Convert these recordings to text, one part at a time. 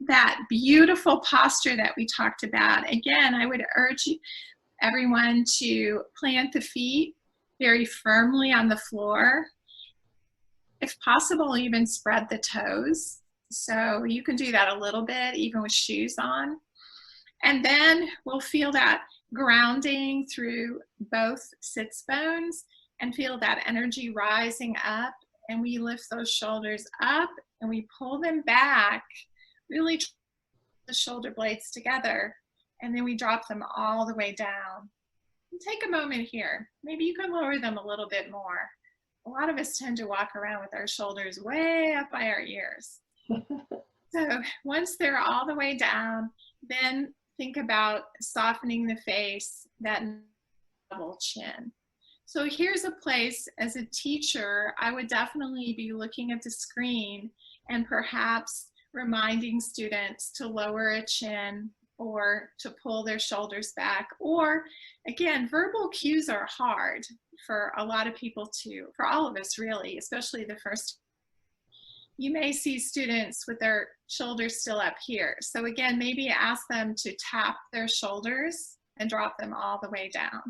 that beautiful posture that we talked about. Again, I would urge everyone to plant the feet very firmly on the floor. If possible, even spread the toes. So you can do that a little bit, even with shoes on. And then we'll feel that grounding through both sits bones and feel that energy rising up. And we lift those shoulders up and we pull them back, really the shoulder blades together. And then we drop them all the way down. And take a moment here. Maybe you can lower them a little bit more. A lot of us tend to walk around with our shoulders way up by our ears. So once they're all the way down, then think about softening the face, that double chin. So here's a place, as a teacher, I would definitely be looking at the screen and perhaps reminding students to lower a chin or to pull their shoulders back. Or again, verbal cues are hard for a lot of people too, for all of us really, especially the first. You may see students with their shoulders still up here. So again, maybe ask them to tap their shoulders and drop them all the way down.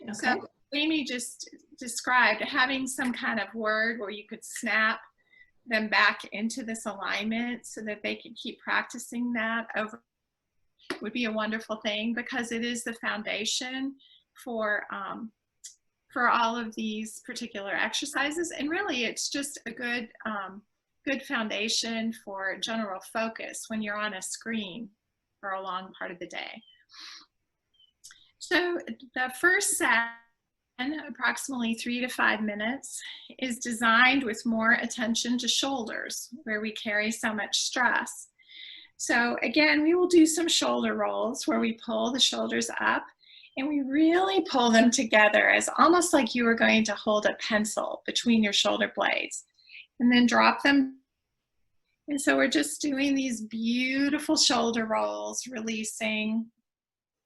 Okay. So Amy just described having some kind of word where you could snap them back into this alignment so that they could keep practicing that over would be a wonderful thing, because it is the foundation for all of these particular exercises. And really it's just a good foundation for general focus when you're on a screen for a long part of the day. So the first set, approximately 3 to 5 minutes, is designed with more attention to shoulders, where we carry so much stress. So again, we will do some shoulder rolls where we pull the shoulders up and we really pull them together as almost like you were going to hold a pencil between your shoulder blades, and then drop them. And so we're just doing these beautiful shoulder rolls, releasing,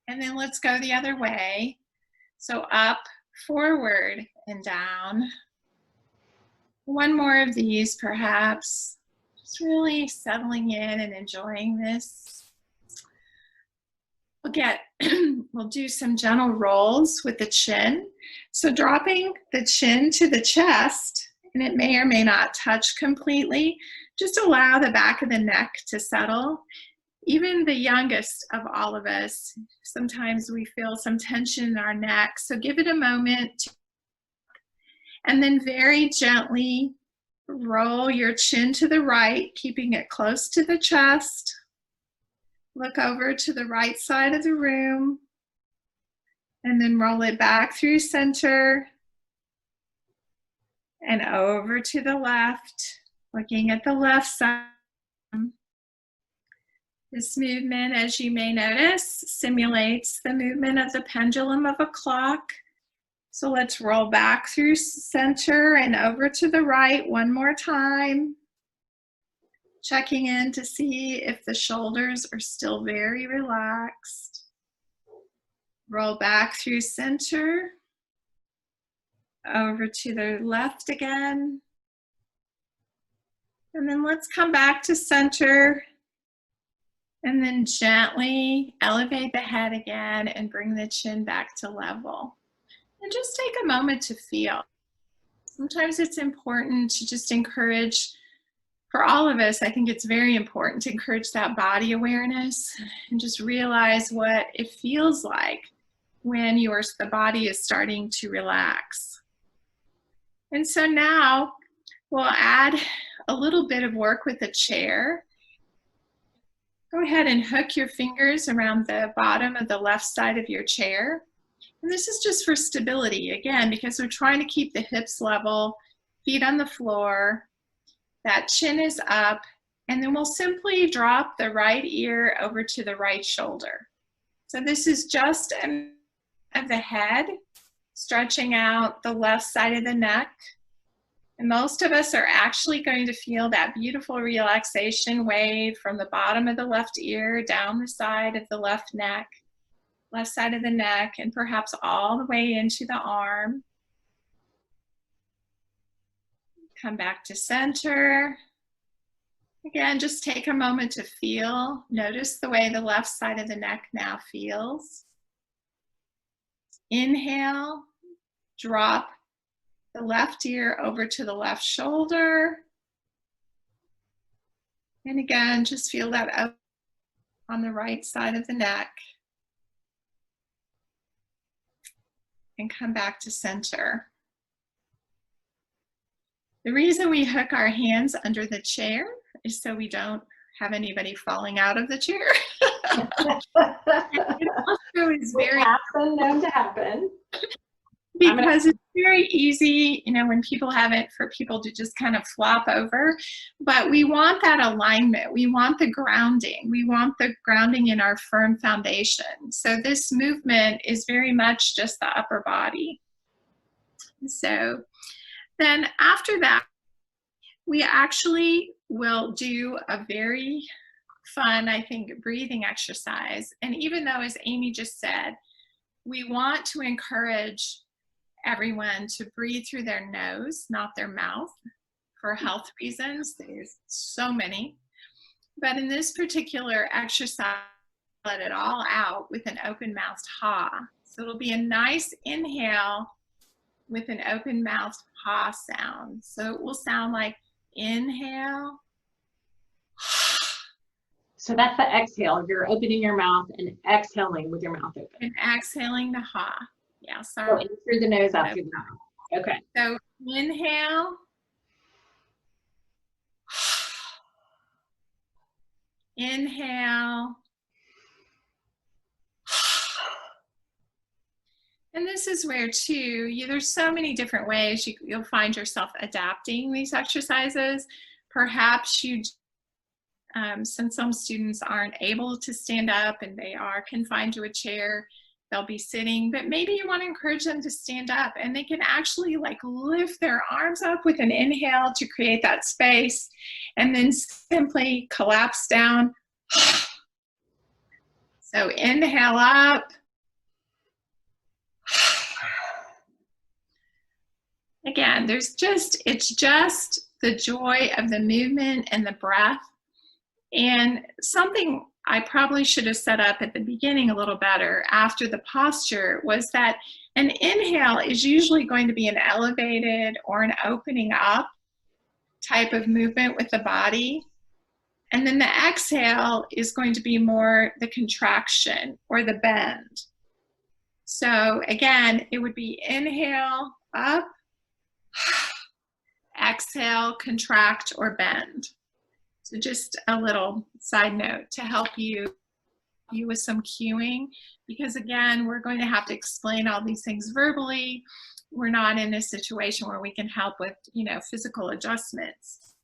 and then let's go the other way. So up, forward, and down. One more of these perhaps. Just really settling in and enjoying this. We'll do some gentle rolls with the chin. So dropping the chin to the chest, and it may or may not touch completely. Just allow the back of the neck to settle. Even the youngest of all of us, sometimes we feel some tension in our neck. So give it a moment. And then very gently roll your chin to the right, keeping it close to the chest. Look over to the right side of the room. And then roll it back through center. And over to the left, looking at the left side. This movement, as you may notice, simulates the movement of the pendulum of a clock. So let's roll back through center and over to the right one more time. Checking in to see if the shoulders are still very relaxed. Roll back through center. Over to the left again. And then let's come back to center. And then gently elevate the head again and bring the chin back to level. And just take a moment to feel. Sometimes it's important to just encourage, for all of us, I think it's very important to encourage that body awareness and just realize what it feels like when the body is starting to relax. And so now we'll add a little bit of work with the chair. Go ahead and hook your fingers around the bottom of the left side of your chair. And this is just for stability, again, because we're trying to keep the hips level, feet on the floor, that chin is up, and then we'll simply drop the right ear over to the right shoulder. So this is just of the head, stretching out the left side of the neck. And most of us are actually going to feel that beautiful relaxation wave from the bottom of the left ear down the side of the left side of the neck, and perhaps all the way into the arm. Come back to center. Again, just take a moment to feel. Notice the way the left side of the neck now feels. Inhale, drop the left ear over to the left shoulder. And again, just feel that up on the right side of the neck. And come back to center. The reason we hook our hands under the chair is so we don't have anybody falling out of the chair. It also is very often known to happen. because it's very easy, you know, when people have it, for people to just kind of flop over. But we want that alignment. We want the grounding. We want the grounding in our firm foundation. So this movement is very much just the upper body. So then after that, we actually will do a very fun, I think, breathing exercise. And even though, as Amy just said, we want to encourage everyone to breathe through their nose, not their mouth, for health reasons. There's so many. But in this particular exercise, let it all out with an open-mouthed ha. So it'll be a nice inhale with an open-mouthed ha sound. So it will sound like inhale. So that's the exhale. You're opening your mouth and exhaling with your mouth open. And exhaling the ha. Yeah, So sorry. in through the nose, out through the mouth. Okay. So inhale. Inhale. And this is where too, there's so many different ways you'll find yourself adapting these exercises. Perhaps since some students aren't able to stand up and they are confined to a chair, they'll be sitting, but maybe you want to encourage them to stand up, and they can actually like lift their arms up with an inhale to create that space, and then simply collapse down. So inhale up. Again, it's just the joy of the movement and the breath. And something I probably should have set up at the beginning a little better after the posture was that an inhale is usually going to be an elevated or an opening up type of movement with the body. And then the exhale is going to be more the contraction or the bend. So again, it would be inhale, up, exhale, contract or bend. So just a little side note to help you with some cueing, because again, we're going to have to explain all these things verbally. We're not in a situation where we can help with, physical adjustments.